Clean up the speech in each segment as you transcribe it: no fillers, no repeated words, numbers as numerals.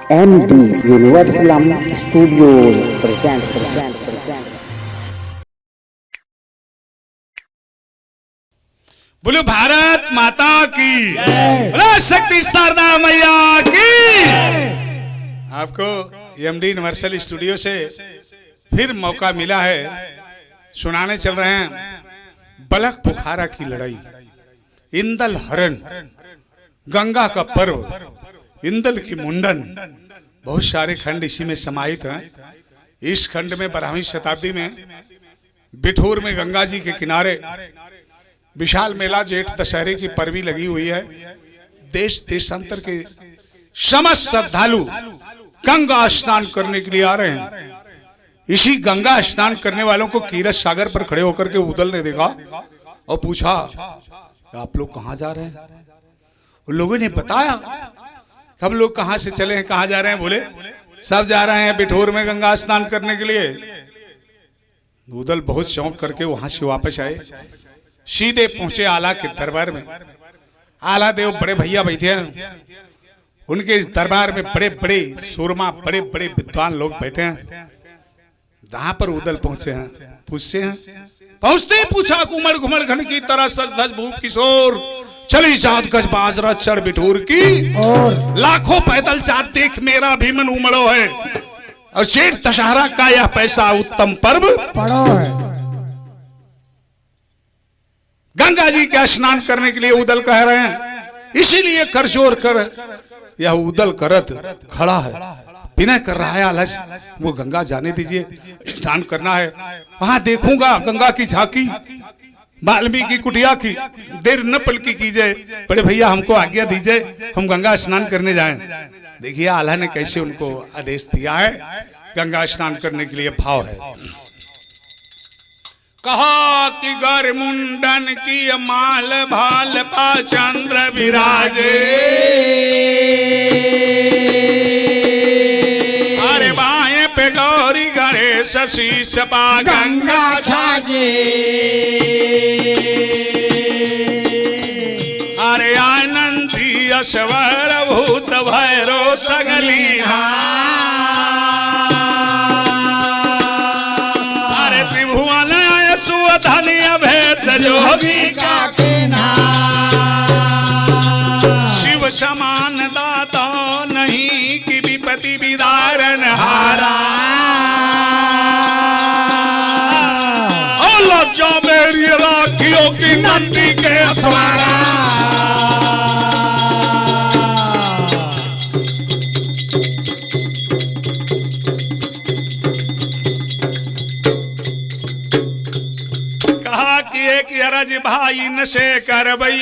MD Universal Studios present. बोलो भारत माता की, बोलो शक्ति शारदा मैया की। आपको एमडी यूनिवर्सल स्टूडियो से फिर मौका मिला है, सुनाने चल रहे हैं बलक बुखारा की लड़ाई, इंदल हरण, गंगा का पर्व, इंदल की मुंडन। बहुत सारे खंड इसी में समाहित हैं। इस खंड में 12वीं शताब्दी में बिठूर में गंगा जी के किनारे विशाल मेला जेठ दशहरे की पर्वी लगी हुई है। देश देशांतर के समस्त श्रद्धालु गंगा स्नान करने के लिए आ रहे हैं। इसी गंगा स्नान करने वालों को कीरत सागर पर खड़े होकर के उदल ने देखा और पूछा, आप लोग कहाँ जा रहे हैं? उन लोगों ने बताया, हम लोग कहाँ से चले हैं, कहाँ जा रहे हैं? बोले सब जा रहे हैं बिठूर में गंगा स्नान करने के लिए। उदल बहुत चौंक करके वहां से वापस आए, सीधे पहुंचे आला के दरबार में। आला देव बड़े भैया बैठे हैं, उनके दरबार में बड़े बड़े सूरमा, बड़े बड़े विद्वान लोग बैठे हैं। जहां पर उदल पहुंचे हैं, पूछते हैं, पहुंचते पूछा, कुमड़ घुमड़ घन की तरह सज धज भूप किशोर, चली जात गज बाजरा चढ़ बिठूर की, और लाखों पैदल जात देख मेरा भी मन उमड़ो है, और जेठ दशहरा का यह पैसा उत्तम पर्व पड़ो है। गंगा जी का स्नान करने के लिए उदल कह रहे हैं, इसीलिए कर जोर कर यह उदल करत खड़ा है, विनय कर रहा है आलस, वो गंगा जाने दीजिए, स्नान करना है। वहां देखूंगा गंगा की झांकी, वाल्मीकि कुटिया की, देर न पलकी कीजिए, बड़े भैया हमको आज्ञा दीजिए, हम गंगा स्नान करने जाएं। देखिए आल्हा ने कैसे उनको आदेश दिया है गंगा स्नान करने के लिए। भाव है, कहा कि गर मुंडन की माल भाल पा चंद्र विराजे, अरे बाएं पे गौरी गणेश शीश पा गंगा छाजे, अरे आनंदी अश्वर भूत भैरो सगली, अरे त्रिभुवन सुधनी अभेश जोगी का शिव समान दाता नहीं कि विपति विदारन हारा, लज्जा मेरी राखियों की नंदी के अस्वारा। कहा कि एक अरज भाई नशे करबई,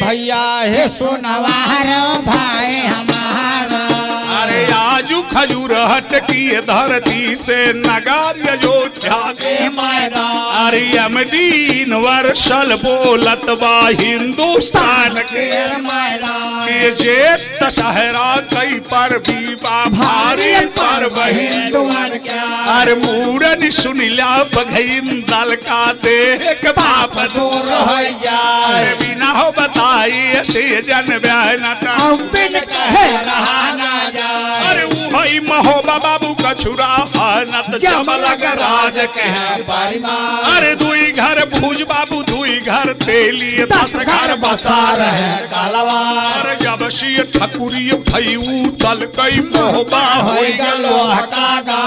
भैया है सोनवार भाई हमारा, अरे आजू खजूर हट की धरती से नगर अयोध्या के मैदान, अरे एमडी यूनिवर्सल बोलत बा हिंदुस्तान के मैदान, कि जेठ दशहरा कई पर भी बा भारी पर्व हिंदुआन क्या, अरे मूरन सुनिला बघइन दल का देख बाप दूर हैया, अरे बिना हो बताई से जन बयानता बिन कहे रहा ना जाए, अरे वही महोबा बाबू का छुरा हानत जब लग राज कह परिमा, अरे दुई घर भूज बाबू दुई घर तेली 10 घर बसा रहे कालवा, अरे जब सी ठकुरी भईऊ दल कई मोहबा होई गलो हटागा,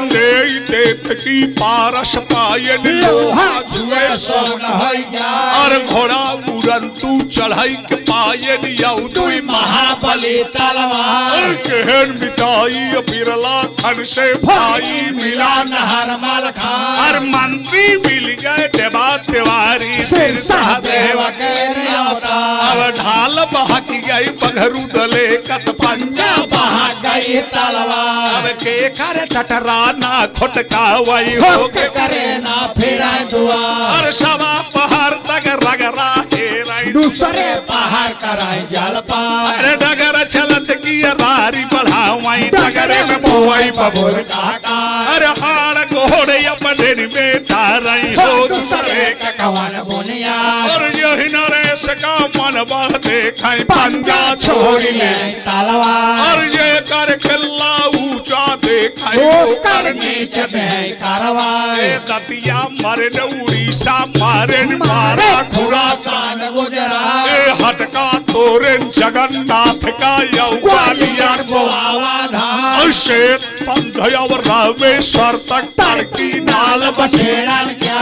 देत की पारस पायन लोहा जुए सोन हैया, और घोड़ा उड़ंतु चढ़ाई के पायन यौ दुई महाबली तलवार, केहन बिताई बिरला खन से भाई मिला नहर मल खान, और मंत्री मिल गए देवा तिवारी सिर सहदेव के अब ढाल बहक गई बघरू दले कत पंजा बहा गई तलवार, अब के कर टटराना खुटका वही हो के करे ना फिर दुआ, और सवा पहाड़ तक रगरा हेराई, दूसरे पहाड़ कराई जलपा, अरे डगर छलत की रारी बढ़ावाई, डगरे में बोई बबुल काका, अरे हाड़ को छोड़े अपने बेटा रही हो दूसरे एक कवन बुनिया और यही नरेश का मन बढ़ देखाई पंजा छोड़ छोड़ी ले ले तलवार और ये कर खिल्ला ऊंचा देखाई वो वो कर नीच दे कारवार ए दतिया मारे न उड़ीसा मारे न मारा खुरासान गुजरात ए हटका तोरे जगन्नाथ का ग्वालियर यौवालियर बोआवा धाम और शेत पंधयव रामेश्वर तक तड़की नाल बछेड़न क्या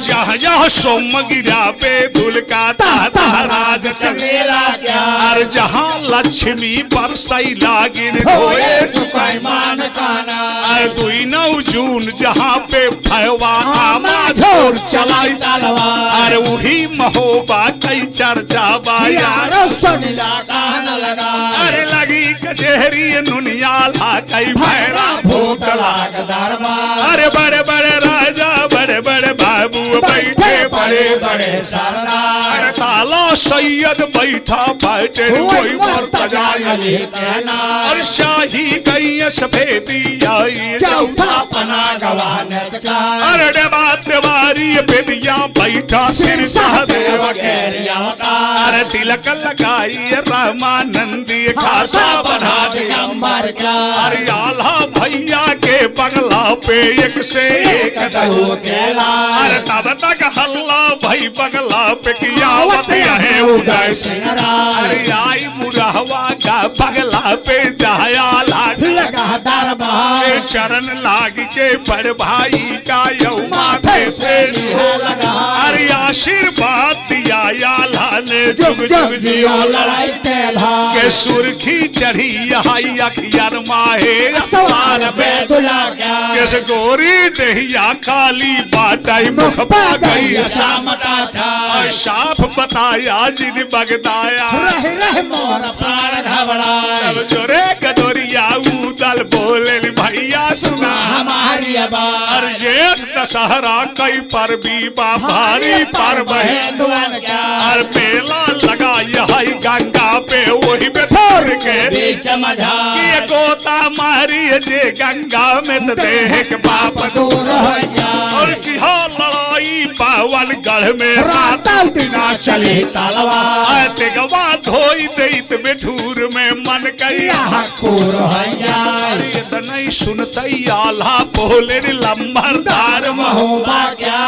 यह यह सोम गिरा पे दुल का ताता राज चले चंगेला क्या और जहाँ लक्ष्मी बरसई लागिन होए होए चुकाई मान काना और 2 जून जहाँ पे भयवा आमा झोर चलाई तलवार और वही महोबा कई चर्चा बाया यारो सुनिला कान लगा अरे लगी कचहरी नुनिया ला कई भैरा भूत लाग दरबार अरे बड़े बड़े राजा बड़े बड़े बाबू बैठे बड़े बड़े बड़े सरदार अरे ताला सैयद बैठा बैठे कोई मर्तजा अली कहना और शाही गई सफेदी आई चौथा पना गवानत का अरे डेबात देवारी बेदिया बैठा सिर सहदेव अरे तिलक लगाई रामानंदी खासा बना दिया दिगंबर का अरे आल्हा भैया के बगला पे एक से एक दहु केला अरे तब तक हल्ला भाई बगला पे कियावत है उदय सिंह अरे आई मुरहवा का बगला पे जाया लाठ लगा दरबार के शरण लाग के बड़ भाई का यौ माथे से लगा अरे आशीर्वाद दिया या लाने जुग जुग जियो लड़ाई तेला के सुर्खी चढ़ी आई अखियन माहे सवाल बेदुला क्या किस गोरी दहिया काली बाटाई मुख पा गई शामता था और साफ बताया जिन बगदाया रह रह मोर प्राण घबराए तब जोरे गदोरिया उदल बोले भैया सुना हमारी आबाद और जेठ दशहरा कई पर भी भारी पर्व है दुआन क्या और मेला लगा यही गंगा पे वही में थोड़ के बीच मझा ये गोता मारी जे गंगा में तो देह के बाप दूर हो गया और किहा लड़ाई पावन गढ़ में राता दिना चली तलवार तेगवा धोई देत बेठूर में मन कई हकूर हो गया ये तो नहीं सुनतई आल्हा बोले लंबरदार महोबा क्या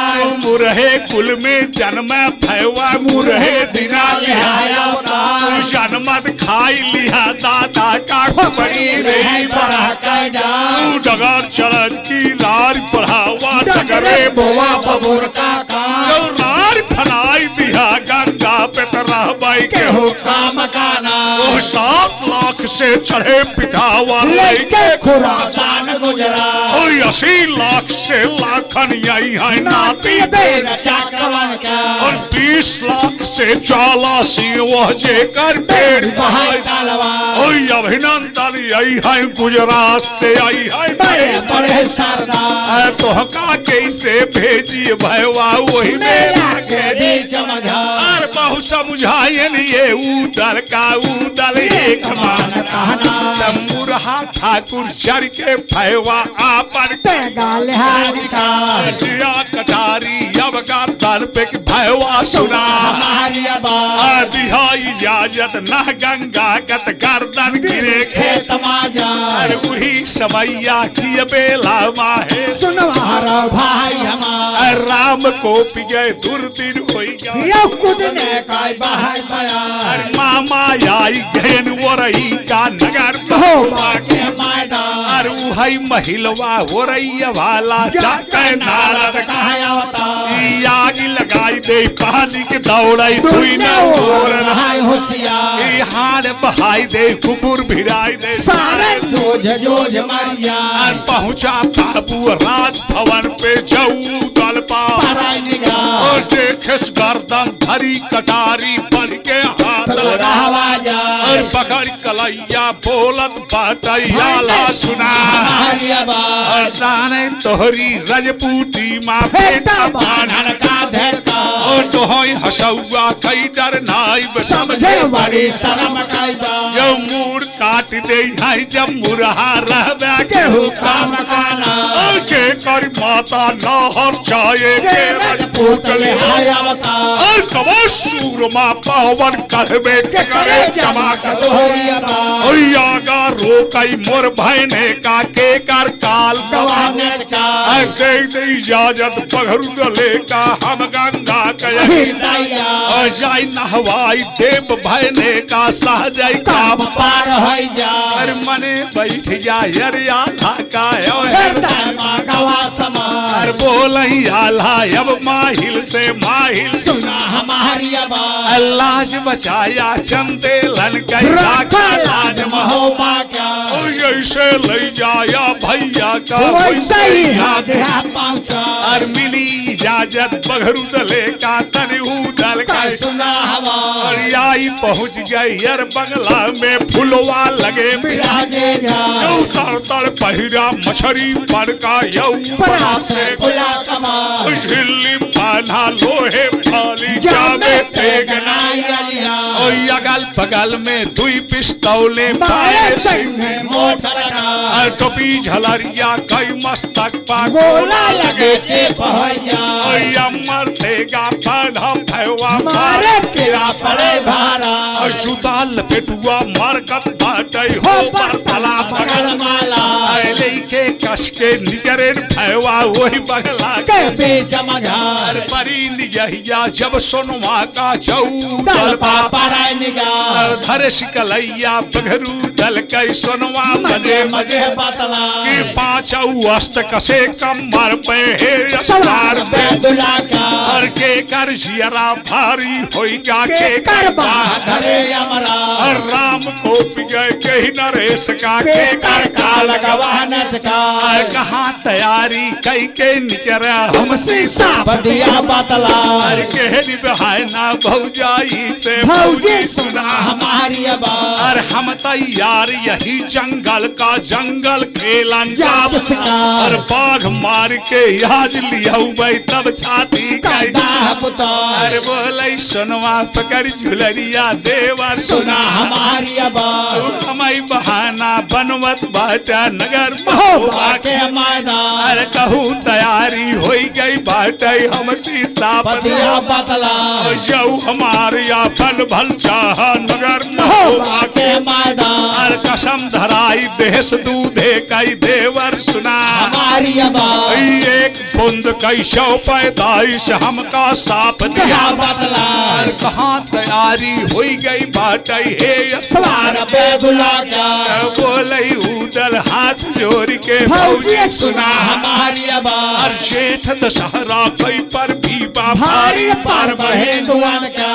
मुरहे कुल में जन्म भैवा मुरहे दिना लिहाया उतार जन्मत खाई लिया दादा का बड़ी रही बड़ा कैडा डगर चलत की लार बढ़ावा डगरे बोआ बबूर का काम लार फनाई दिया गंगा पे तरह बाई के हो काम काना वो 7 लाख से चढ़े पिठावा लेके खुरासान गुजरात और 80 लाख से लाखन यही है नाती बेन चाकवन का और 20 लाख से 84 वह जेकर पेड़ बहाई तलवार और अभिनंदन यही है गुजरात से आई है बड़े बड़े सरदार तो का कैसे भेजिए भैया वही मेला में के बीच मझा और बहु समझायन ये उदल का उदल एक मान कहना मुरहा ठाकुर चढ़ के भैया आपन गाल हारी का जिया कटारी अब गर्दन पे भैया सुना हमारी आबाद दिहा इजाजत न गंगा गत गर्दन गिरे खेत माजा अरे वही समैया की बेला माहे सुनवारा भाई हमार राम को पिए दुर्दिन होई गया यो कुदने का बहाई बयार मामा आई गहन वरई का नगर महोबा के मैदान अरे वही महिलवा वरई वाला जाके नारद कहाया होता आग लगाई दे पानी के दौड़ाई दुई न ओरन हाय होशियार हार बहाई दे कुकुर भिड़ाई दे सारे जोज जोज मारिया पहुंचा बाबू राजभवन पे जाऊ दल पा पराई निगाह और देखस गर्दन धरी कटारी बन के हाथ लगा रहवाजा और पकड़ कलैया बोलत बाटैया ला सुना हमारी आबाद और दाने तोहरी रजपूती माँ बेटा बेटा बानर का धड़का और तोहई हसौआ कई डर नाइब समझे समझे बड़ी शर्म कायदा यो मूड काट दे हाय जब मुरहा रहबे केहू का मकाना और के कर माता नहर चाहे के राजपूत ले हाय अवतार और कबो सूरमा पावन करबे के करे जमा कर दोहरिया बार ओयागा रोकई मोर भैने का के कर काल गवाने चार दे दे इजाजत पगरू दले का हम गंगा कहे दैया जाय नहवाई देव भैने का सहजय काम पार होई जा हर मने बैठ जाय अरिया था का हृदय मां गवा समार हर बोलई आला अब माहिल से माहिल सुना हमारी आवाज अल्लाह बचाया चंदे लन कई रखा लाज महोबा क्या ऐसे ले जाया भैया का वैसे ही याद है पहुंचा और मिली इजाजत बघरू दले का तनहू दल का सुना हवा और आई पहुंच गई यार बंगला में फुलवा लगे विराजे जा तड़ तड़ पहिरा मछरी पर का यऊ बड़ा से खुला कमाल झिल्ली बांधा लोहे फाली जावे तेगनाई अलिया और अगल बगल में दुई पिस्तौले मारे पाए संगे मोटरना और टोपी झलरिया कई मस्तक पा गोला लगे से पहुंच जा और अमर देगा पाधा भैवा मारे किरा पड़े भारा और जुता लपेटुआ मारकत बाटे हो पर तला पकड़ माला लेके कस के निगरे भैवा वही बगला के बीच मझार परी निगहिया जब सोनवा का चौ दल पापड़ाई निगार धर शिकलैया बघरू दल कई सोनवा मजे मजे मजे बतला की पांचऊ अस्त कसे कमर पे हे सवार अस्तार पे दुला का और के कर जियरा भारी होई क्या के के कर धरे अमरा और राम को गए कही नरेश का के के कर काल गवानत का और कहाँ तैयारी कई के निकरा हमसे बदिया बतला और कहनी बहाना भौजाई से भौजी भौजी सुना सुना हमारी आवाज और हम तैयार यही जंगल का जंगल खेलन जाप जाप शिकार। और बाघ मार के आज लिया तब छाती कई कंधा पुतार अरे बोले सुनवा पकड़ झुलरिया देवर सुना सुना हमारी आवाज हमारी बहाना बनवत बाटा नगर महोबा महोबा के मैदान अरे कहूँ तैयारी हो गई बाटे हम सीता बदिया बतला जाऊ हमारे या फल भल चाह नगर महोबा महोबा के मैदान और कसम धराई देश दूधे कई देवर सुना हमारी आवाज एक बूंद कई शौ पैदाइश हमका साफ दिया दिया बतला और कहाँ तैयारी हो गई बाटे हे सवार अस्वार पे दुला का बोले उदल हाथ जोड़ के भौजी भौजी सुना सुना हमारी और आवाज जेठ दशहरा कई पर भी भारी भारी पर बढ़े दुआन का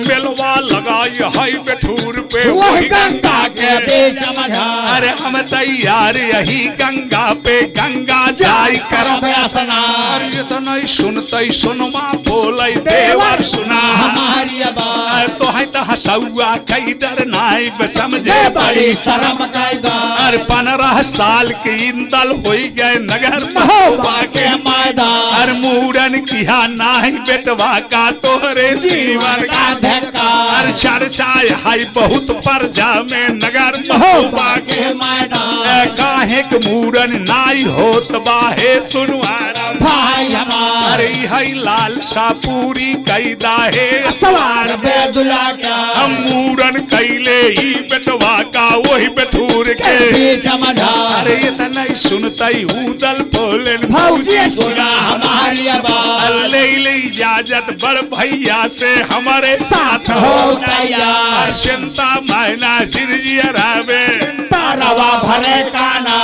मेलवा लगाई है बेठूर पे वही गंगा के बीच मझार अरे हम तैयार यही गंगा पे गंगा जाई करब करब स्नान और इतना ही सुनते सुनवा बोले देवर सुना हमारी आवाज तो है तो हसुआ कई डर नाई समझे जे बड़ी बड़ी शर्म कायदा और 15 साल के इंदल हो गए नगर महोबा के मैदान और मूड़न किया नाही बेटवा का तोहरे जीवन का का धक्का और चर्चा है बहुत प्रजा में नगर महोबा महोबा के के मैदान काहे के मूड़न नाई होत बाहे सुनवारा भाई हमार अरे है लाल सा पूरी कैदा है सवार पे दुला का हम मूड़न कैले ही बेटवा का वही बेठूर के के बीच मझार अरे इतना ही सुनते उदल बोले भौजी सुना हमारी आवाज ले ले इजाजत बड़ भैया से हमारे साथ हो हो तैयार चिंता मैना सिरजियरावे तारवा भरे काना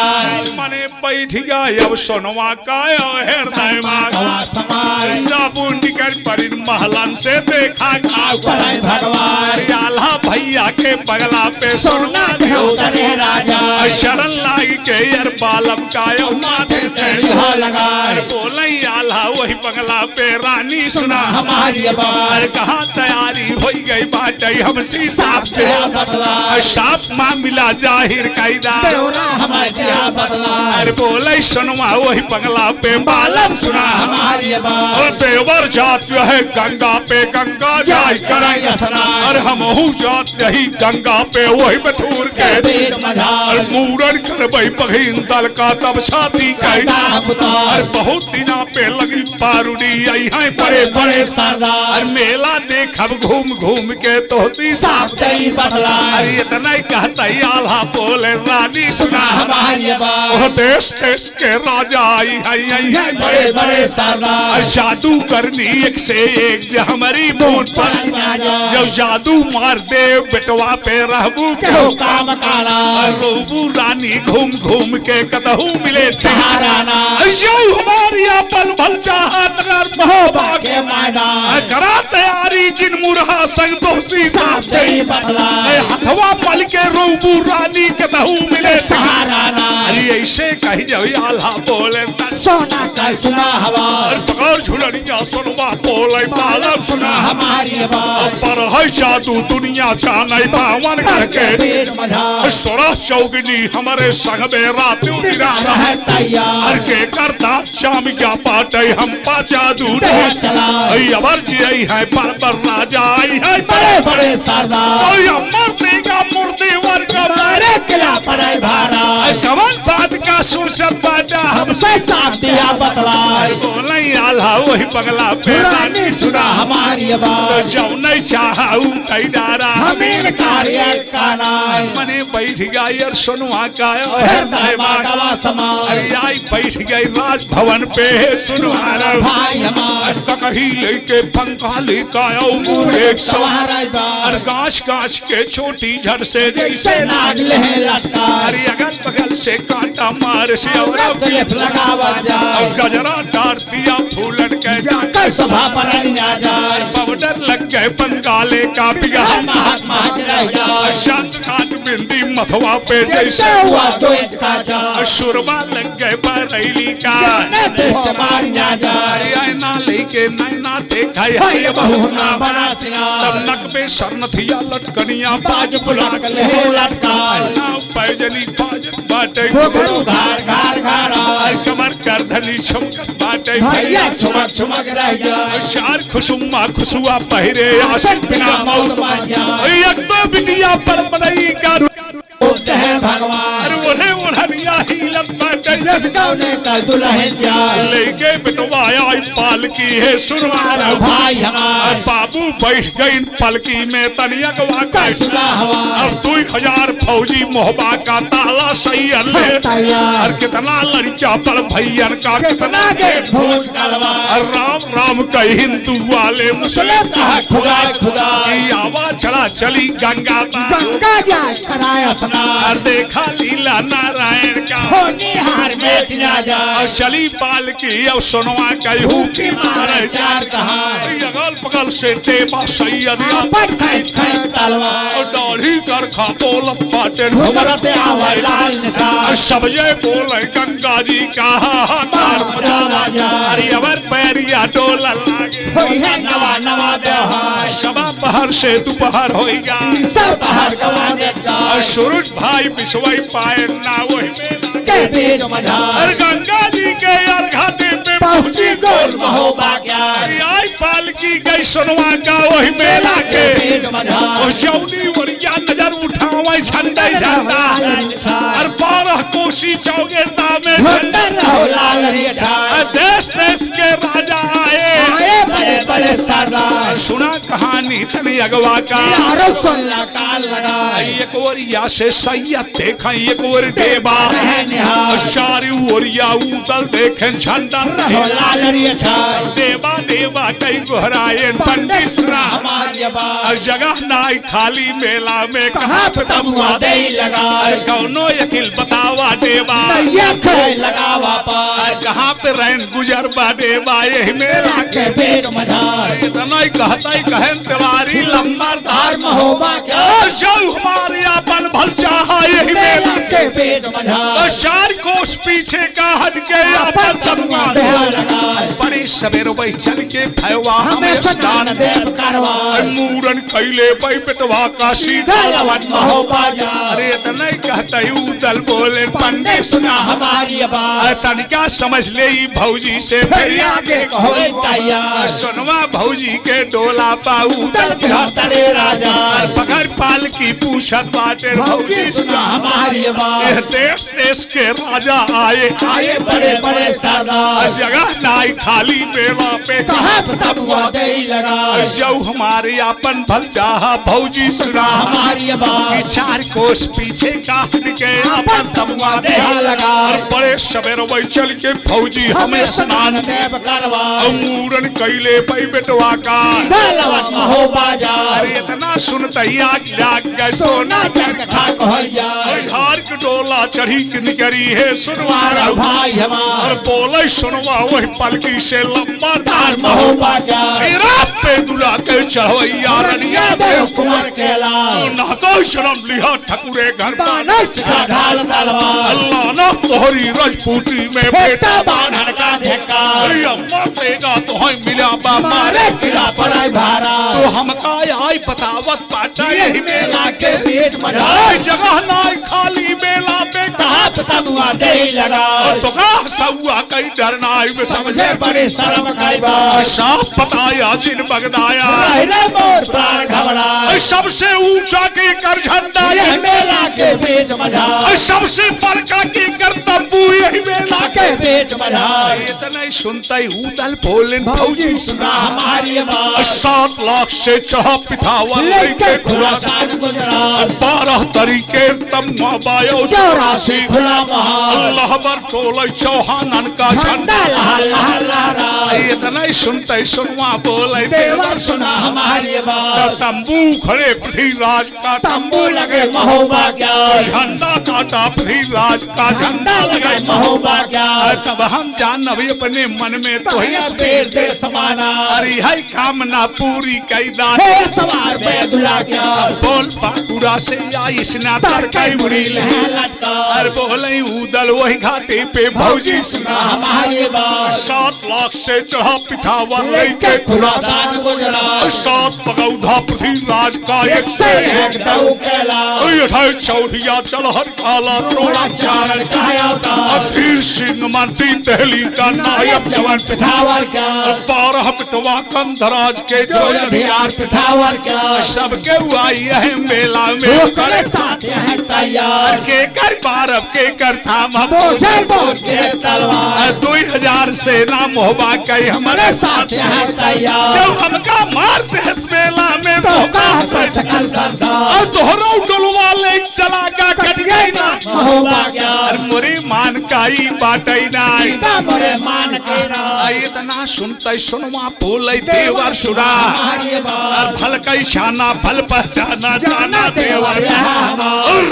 मने बैठ गया अब सोनवा का हृदय गवा समार जाबू निकल परिन महलन से देखा पराई भगवान आल्हा भैया के बगला पे सोना सोना के उतरे राजा शरण लाई के यार बालम का माथे से लोहा लगा बोले आल्हा वही बगला पे रानी सुना हमारी आवाज और कहाँ तैयारी हो गई बाटे हम साफ पे बतला साफ मामला जाहिर कैदा बेउरा हमारी दिया बतला अरे बोले सुनवा वही बगला पे बालम सुना हमारी आवाज और देवर जात है गंगा पे गंगा जा जाय कराई स्नान। और हम जात यही गंगा पे वही बटूर के बीच मझार। और मूरन कर भाई बघीन दल का तब छाती कई और बहुत दिना पे लगी पारुडी आई है बड़े बड़े सरदार। और मेला देखब घूम घूम के तोसी साफ दई बतला। अरे इतना ही कहता ही आल्हा बोले रानी सुना हमारी बात। वो देश देश के राजा आई है बड़े बड़े सरदार। और जादू करनी एक से एक जो हमारी मूड पर जब जादू मार दे बेटवा पे रहबू क्यों काम काला। और रोबू रानी घूम घूम के कतहू मिले सहाराना। हमारी पल भल चाहत अगर महोबा के मैदान। करा तैयारी जिन मुरहा संग दोषी साफ दई बतला। हथवा पल के रोबू रानी कतहू मिले सहाराना। अरे ऐसे कही जब आल्हा बोले सोना का सुना हवा। और पकड़ झुलनिया सुनवा बोले पालम सुना हमारी बात। पर है जादू दुनिया जाने पावन करके बीच मझार। सोरा चौगनी हमारे संग में रात रह तैयार। के करता शाम क्या पाटे हम पा जादू चला। अबर जी आई है पर राजा आई है बड़े बड़े सरदार। मर देगा मूर्ति वर्ग मारे किला पड़े भारा। कमल बात का सुरसत बाटा हमसे साफ दिया बतला। बोले आल्हा वही बगला पे रानी सुना हमारी तो बात। जब नहीं चाहा कई डारा हमीर कार्य का नाम। मने बैठ गई और सुनवा का हृदय माधवा समान। अरे आई बैठ गई राजभवन पे सुनवारा भाई हमार। कहीं लेके पंखा लेकर आओ एक सवार और गाछ गाछ के छोटी झड़ से जैसे नाग लहे लटका। अरे अगल बगल से कांटा मार से और क्लिप लगावा जा। गजरा डार दिया फूलन के जाकर सभा पर आ जा। पाउडर लग गए बंगाले का बिगहा महात्मा रह जा। शांत काट बिंदी मथवा पे जैसे हुआ तो इसका जा। शुरवा लग गए बरैली का जा। आईना लेके नैना देखा है बहू ना बना सिंगार। तब नक पे सरनथिया लटकनिया बाज बुला के लहे लटका। नाव पैजनी बाजत बाटे घुघरू घार घार घारा। कमर कर धनी छमकत बाटे भैया छुमक छुमक रह जा। शार खुशुमा खुशुआ पहिरे आशिक बिना मौत मान जा। एक तो बिटिया पर बड़ई का उठते हैं भगवान। ओढ़े ओढ़निया हिलत बाटे ने का दुल्हन जा। लेके बिटवाया पालकी है सुनवारा भाई हमार। बाबू बैठ गई पलकी में तनिया गवा सुना हवा। अब 2000 फौजी मोहबा का ताला सही अल्ले और कितना लड़का पर भैयन का कितना गेट भोज कलवा। और राम राम कई हिंदू वाले मुस्लिम कहा खुदा खुदा। की आवाज चला चली गंगा गंगा जाए कराया स्नान। और देखा लीला नारायण का होनी हार में तिना जा। और चली पाल की अब सुनवा कहू की मारे चार कहा। अगल बगल से देवा सैयद तलवार। और दाढ़ी कर खा बोलत बाटे घुमरते आवा लाल निशान। सबजे बोले गंगा जी का हाहाकार मचा जा। अरे अबर पैरिया डोला लागे होई है नवा नवा व्यवहार। शबा पहर से दोपहर होएगा सब बाहर गवा दे जा। और सूरज भाई बिसवाई पाए ना वही में के बीच मझार। और गंगा जी के अर्घाते पे पहुंची गोल महोबा क्या। आई पालकी गई सुनवा का वही मेला के बीच मझार। और जौनी वरिया नजर उठावे झंडा झंडा और 12 कोसी चौगे में झंडा रहो लाल रेखा। देश देश के राजा आए आए बड़े बड़े सरदार। सुना कहानी तनी अगवा का यारो सोल्ला काल लगा। एक ओरिया से सैयद देखा एक ओर डेबा निहार। चारी ओरिया उदल देखे झंडा रहो लाल रेखा। देवा देवा कई गोहराए पंडित सुना हमारी बात। और जगह नाई खाली मेला में कहाँ पे तमुआ दे लगा। कौनो यकील बतावा देवा ये खे लगावा पार। कहाँ पे रैन गुजर बा देवा यही मेला के बीच मझार। इतना ही कहता ही कहन तिवारी लंबा धार महोबा क्या। जो हमारी अपन भल चाहा यही मेला के बीच मझार। 4 कोस पीछे का हट के अपन तमुआ लगा। बड़ी सवेर वही चल के भयवा हमें स्नान देव करवा। मूरन कैले भाई बेटवा का सीधा लवट महोबा जा। अरे इतना ही कहते उदल बोले पंडित सुना हमारी बात तनिका समझ ले भौजी से फिर आगे कहो तैयार सुनवा भौजी के डोला पाऊ दल तरे राजा पकड़ पाल की पूछत बाटे भौजी सुना हमारी बात देश देश के राजा आए आए बड़े बड़े सरदार जगह नाई खाली बेला पे कहाँ तबुआ दे लगा जो हमारे अपन भल चाह भौजी सुना हमारी बात चार कोस पीछे काट के अपन तबुआ दे लगा बड़े सवेर वही चल के फौजी हमें स्नान देव करवा मूरन कैले पै बेटवा का दलवत हो बाजार इतना सुनते आग जाग गए सोना चरक खा कहैया हार के डोला चढ़ी के निकरी है सुनवार भाई और हमार बोले सुनवा वही पलकी से लंबा तार महो बाजार मेरा पे दुला के चढ़वैया रनिया देव कुमार केला ना को शर्म लिहा ठकुरे घर बानच का ढाल तलवार अल्लाह ना तोहरी रजपूती में बेटा बानर का ढेका अम्मा देगा तो हम मिला बाबा मारे किला पड़ाई भारा तो हमका आई बतावत पाटा यही मेला के बीच मजा जगह ना खाली मेला पे कहाँ तबुआ दे लगा तो का सौआ कई डरना है समझे बड़े शर्म खाई बात साफ बताया जिन बगदाया रे मोर प्राण घबरा सबसे ऊंचा के कर झंडा ये मेला के बीच मजा सबसे बड़का के कर तंबू यही मेला के बीच मजा इतना ही सुनता ही उदल बोले भौजी सुना हमारी बात 7 लाख से चढ़ा पिथावा लेके खुरासान गुजरात 12 तरीके तम्मा बायो 84 खुला महाल अल्लाह पर टोले चौहानन का झंडा लहा लहा लहरा इतना ही सुनते ही सुनवा बोले देवर सुना हमारी बात तंबू खड़े पृथ्वीराज का तंबू लगे महोबा क्या झंडा काटा पृथ्वीराज का झंडा लगे महोबा क्या तब हम जान अभी अपने मन में तो ही पेड़ दे समाना अरे है कामना पूरी कैदा हे सवार बैदुला क्या बोल पाकुड़ा से आई स्नातर कई मुड़ी है लटका अरे बोले उदल वही घाटे पे भौजी सुना हमारी बात 7 लाख से चढ़ा पिथावा लेके खुरासान गुजरात 7 पगौधा पृथ्वीराज का एक से एक दऊ केला चौधिया चलहर काला त्रोड़ा चारण काया का अधीर सिंह मंत्री दहली का नायक जवान पिठावर क्या 12 पिटवा कंधराज के जो जोयार पिठावर क्या सबके आई है मेला में करे साथ है तैयार के कर बारह के कर था बोझे बोझ के तलवार 2000 से नाम होबा कई हमारे साथ है तैयार जब हमका मारते हैं इस मेला में तो कहां सकल सरदार दोहरा डलवा ले चला का कट गई ना महोबा क्या मोरे मान काई बाटई नाई मोरे मान के ना इतना सुनते सुनवा बोले देवर सुरा हमारी बात फल कई शाना फल पहचाना जाना देवर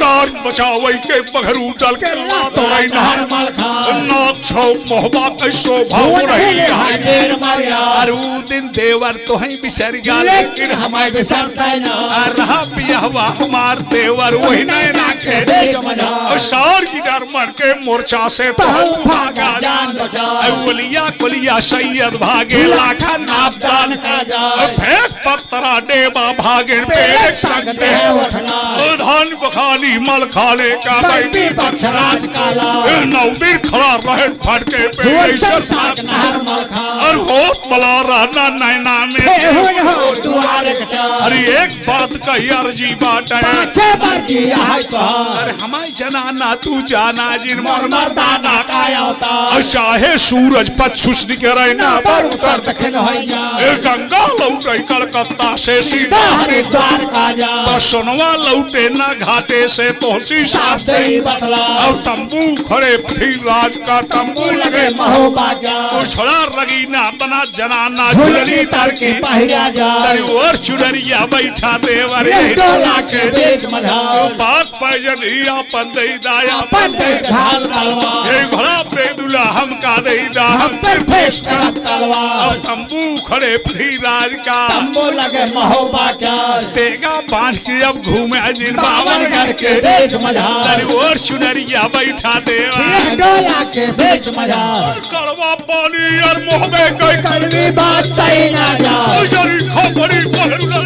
राज बचावई के बघरू डल के तोरई नहर मल खान नाथ छो मोहबा के शोभा रही है देर मारिया और ऊ दिन देवर तो है बिसर गया लेकिन हमारे बिसरता है ना रहा पियावा हमार देवर वही नहीं नाखे बेच मजा सार की डर मर के मोर्चा से तो भागा जान बचा वलिया कुलिया सैयद भागे लाखा नाप जान का जा फेंक पत्थरा डेबा भागे पेड़ सकते है उठना धान बखाली मल खाने का बैठी बक्षराज काला नौदीर खड़ा रहे फटके पे साग नहर मल खान और होत बला रहना नैना में दुआर कचा अरे एक बात का अर्जी बाट है पाछे बरजी है कहा अरे हमारी जनाना तू जाना जिन मर मर्दाना काया होता चाहे सूरज पच्छुस निकले ना पर उतर दखन होइया गंगा लौटे कलकत्ता से सीधा हरिद्वार का जा पर सोनवा लौटे ना घाटे से तोसी साफ दही बतला और तंबू खड़े पृथ्वीराज का तंबू लगे महोबा जा उछड़ा रगीना बना जनाना झुलनी तर की पहिरा जा और चुनरिया बैठा देवर डोला के बेच मधा बात पैजनिया पंदई दाया पंदे ढाल तलवार ये घोड़ा प्रेदुला हम का दई दा हम पर फेस करत तलवार तंबू खड़े पृथ्वीराज का तंबू लगे महोबा क्या तेगा बांध के अब घूमे जिन बावन घर के बेच मधा और चुनरिया बैठा देवर डोला के बेच मधा कड़वा पानी और मोहबे कोई कड़वी बात सही ना जा जरी खोपड़ी पहलू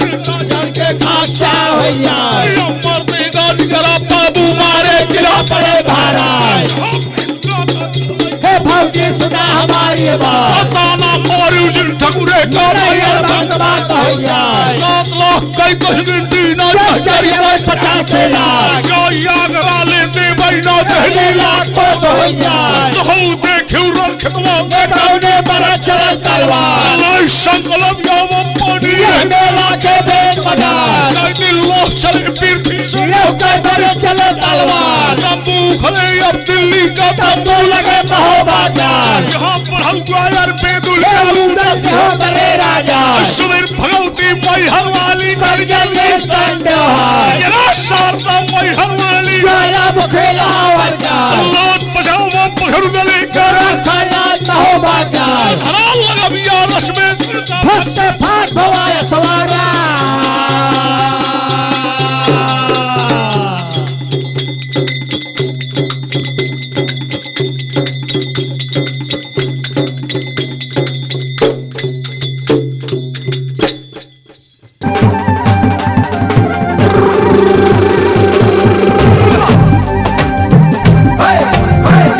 जल के खासा होइया मर देगा जरा बाबू मारे किला पड़े महाराज हे भौजी सुना हमारी बात ताना मारू जिन ठकुरे का भक्त बात हो जाए 7 लाख कई कुछ गिनती ना चलिए 50 लाख जो यागरा लेते भाई ना दे लाख तो हो जाए तो देखियो रन खतवा कौने पर चल तलवार लाई संकल्प याव पानी मेला के बेच मजा लाई दिल लोग चले पीर थी पर चल तलवार तंबू खले अब दिल्ली का तंबू लगे महोबाजार यहाँ पर हम यार बेदुल करे राजा सुमेर भगवती मैहर वाली कर जल्दी कंडा शारदा मैहर वाली मुखेला वर्गा लात बचाओ वो पखर गले खलात महोबाजार हरा लगा बिया रस में भक्त